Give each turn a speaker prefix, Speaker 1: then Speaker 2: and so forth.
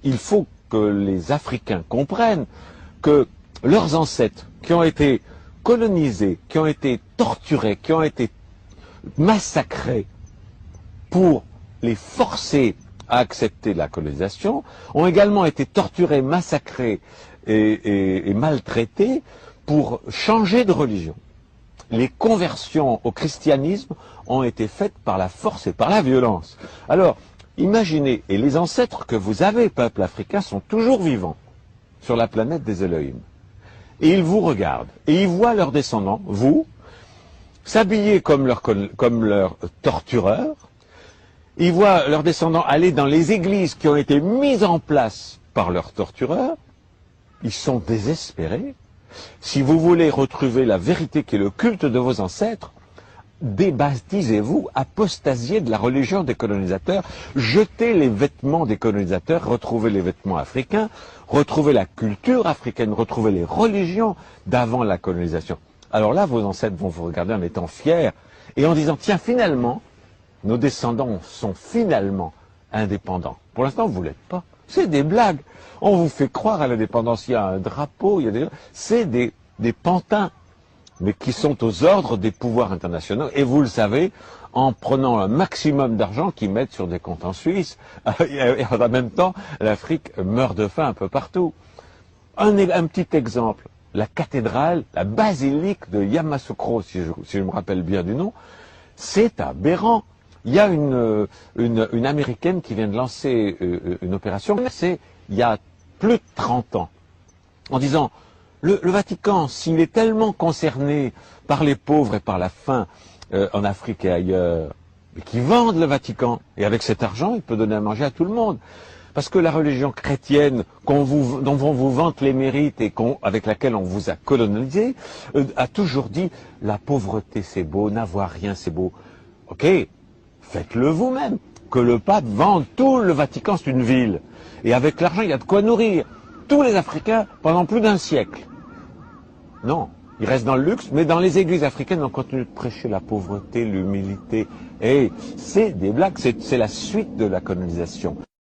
Speaker 1: il faut que les Africains comprennent que leurs ancêtres qui ont été colonisés, qui ont été torturés, qui ont été massacrés pour les forcer à accepter la colonisation, ont également été torturés, massacrés et maltraités pour changer de religion. Les conversions au christianisme ont été faites par la force et par la violence. Alors, imaginez, et les ancêtres que vous avez, peuple africain, sont toujours vivants sur la planète des Elohim. Et ils vous regardent, et ils voient leurs descendants, vous, s'habiller comme leurs tortureurs. Ils voient leurs descendants aller dans les églises qui ont été mises en place par leurs tortureurs. Ils sont désespérés. Si vous voulez retrouver la vérité qui est le culte de vos ancêtres, débaptisez-vous, apostasiez de la religion des colonisateurs, jetez les vêtements des colonisateurs, retrouvez les vêtements africains, retrouvez la culture africaine, retrouvez les religions d'avant la colonisation. Alors là, vos ancêtres vont vous regarder en étant fiers et en disant, tiens, finalement, nos descendants sont finalement indépendants. Pour l'instant, vous ne l'êtes pas. C'est des blagues. On vous fait croire à l'indépendance. Il y a un drapeau, il y a des... C'est des pantins, mais qui sont aux ordres des pouvoirs internationaux. Et vous le savez, en prenant un maximum d'argent qu'ils mettent sur des comptes en Suisse. Et en même temps, l'Afrique meurt de faim un peu partout. Un petit exemple. La cathédrale, la basilique de Yamoussoukro, si je me rappelle bien du nom, c'est aberrant. Il y a une Américaine qui vient de lancer une opération, c'est il y a plus de 30 ans, en disant, le Vatican, s'il est tellement concerné par les pauvres et par la faim en Afrique et ailleurs, mais qu'ils vendent le Vatican, et avec cet argent, il peut donner à manger à tout le monde. Parce que la religion chrétienne dont on vous vante les mérites et avec laquelle on vous a colonisé, a toujours dit, la pauvreté c'est beau, n'avoir rien c'est beau. Ok, faites-le vous-même. Que le pape vende tout le Vatican, c'est une ville. Et avec l'argent, il y a de quoi nourrir tous les Africains pendant plus d'un siècle. Non, ils restent dans le luxe, mais dans les églises africaines, on continue de prêcher la pauvreté, l'humilité. Et c'est des blagues, c'est la suite de la colonisation.